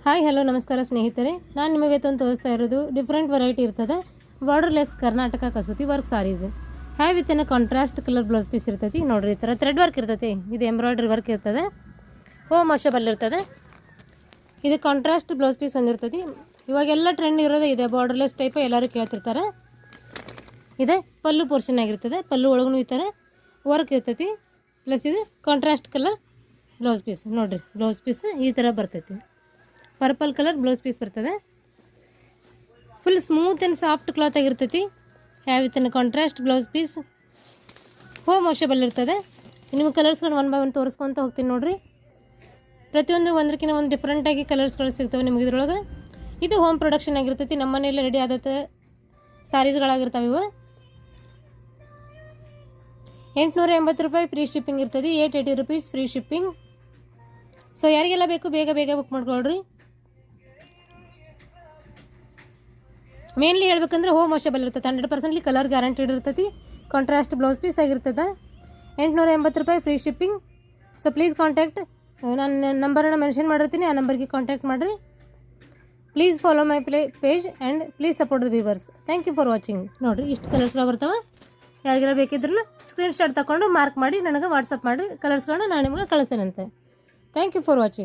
Hi hello ನಮಸ್ಕಾರ ಸ್ನೇಹಿತರೆ, ನಾನು ನಿಮಗೆ ತೋರಿಸ್ತಾ ಇರೋದು ಡಿಫ್ರೆಂಟ್ ವೆರೈಟಿ ಇರ್ತದೆ. Borderless Karnataka Kasuti work saris have with in contrast colour blouse piece ಇರ್ತೈತಿ. ನೋಡ್ರಿ, ಈ ಥರ ಥ್ರೆಡ್ ವರ್ಕ್ ಇರ್ತೈತಿ. ಇದು ಎಂಬ್ರಾಯ್ಡ್ರಿ ವರ್ಕ್ ಇರ್ತದೆ, ಹೋಮ್ ವಾಷಬಲ್ ಇರ್ತದೆ. ಇದು ಕಾಂಟ್ರಾಸ್ಟ್ ಬ್ಲೌಸ್ ಪೀಸ್ ಹೊಂದಿರ್ತೈತಿ. ಇವಾಗೆಲ್ಲ ಟ್ರೆಂಡ್ ಇರೋದೇ ಇದೆ, ಬಾರ್ಡರ್ಲೆಸ್ ಟೈಪ್ ಎಲ್ಲರೂ ಕೇಳ್ತಿರ್ತಾರೆ. ಇದೆ ಪಲ್ಲು ಪೋರ್ಷನ್ ಆಗಿರ್ತದೆ, ಪಲ್ಲು ಒಳಗೂ ಈ ಥರ ವರ್ಕ್ ಇರ್ತೈತಿ. ಪ್ಲಸ್ ಇದು ಕಾಂಟ್ರಾಸ್ಟ್ ಕಲರ್ ಬ್ಲೌಸ್ ಪೀಸ್. ನೋಡಿರಿ, ಬ್ಲೌಸ್ ಪೀಸ್ ಈ ಥರ ಬರ್ತೈತಿ. ಪರ್ಪಲ್ ಕಲರ್ ಬ್ಲೌಸ್ ಪೀಸ್ ಬರ್ತದೆ. Full smooth and soft cloth ಆಗಿರ್ತೈತಿ. Have with contrast blouse piece, home washable ಇರ್ತದೆ. ನೀವು ಕಲರ್ಸ್ಗಳು ಒನ್ ಬೈ ಒನ್ ತೋರಿಸ್ಕೊತ ಹೋಗ್ತೀನಿ ನೋಡಿರಿ. ಪ್ರತಿಯೊಂದು ಒಂದಕ್ಕಿಂತ ಒಂದು ಡಿಫ್ರೆಂಟಾಗಿ ಕಲರ್ಸ್ಗಳು ಸಿಗ್ತವೆ ನಿಮಗೆ ಇದ್ರೊಳಗೆ. ಇದು ಹೋಮ್ ಪ್ರೊಡಕ್ಷನ್ ಆಗಿರ್ತೈತಿ. ನಮ್ಮ ಮನೆಯಲ್ಲಿ ರೆಡಿ ಆದತ್ತ ಸ್ಯಾರೀಸ್ಗಳಾಗಿರ್ತಾವೆ. ಇವು 880 ರೂಪಾಯಿ ಫ್ರೀ ಶಿಪ್ಪಿಂಗ್ ಇರ್ತದೆ. 880 ರುಪೀಸ್ ಫ್ರೀ ಶಿಪ್ಪಿಂಗ್. ಸೊ ಯಾರಿಗೆಲ್ಲ ಬೇಕು ಬೇಗ ಬೇಗ ಬುಕ್ ಮಾಡ್ಕೊಳ್ರಿ. ಮೇನ್ಲಿ ಹೇಳ್ಬೇಕಂದ್ರೆ ಹೋಮ್ ವಾಷಬಲ್ ಇರ್ತದೆ. 100% ಕಲರ್ ಗ್ಯಾರಂಟಿಡ್ ಇರ್ತೈತಿ. ಕಾಂಟ್ರಾಸ್ಟ್ ಬ್ಲೌಸ್ ಪೀಸ್ ಆಗಿರ್ತದೆ. 880 ರೂಪಾಯಿ free shipping. So please contact, ನಾನು ನಂಬರನ್ನು ಮೆನ್ಷನ್ ಮಾಡಿರ್ತೀನಿ, ಆ ನಂಬರ್ಗೆ ಕಾಂಟ್ಯಾಕ್ಟ್ ಮಾಡಿರಿ. Please follow my page and please support the viewers. Thank you for watching. ನೋಡಿರಿ, ಇಷ್ಟು ಕಲರ್ಸ್ಗಳು ಬರ್ತವೆ. ಯಾರಿಗೆಲ್ಲ ಬೇಕಿದ್ರೂ ಸ್ಕ್ರೀನ್ ಶಾಟ್ ತಗೊಂಡು ಮಾರ್ಕ್ ಮಾಡಿ ನನಗೆ ವಾಟ್ಸಪ್ ಮಾಡಿ ಕಲರ್ಸ್ಗಳನ್ನ ನಾನು ನಿಮಗೆ ಕಳಿಸ್ತೇನಂತೆ. Thank you for watching.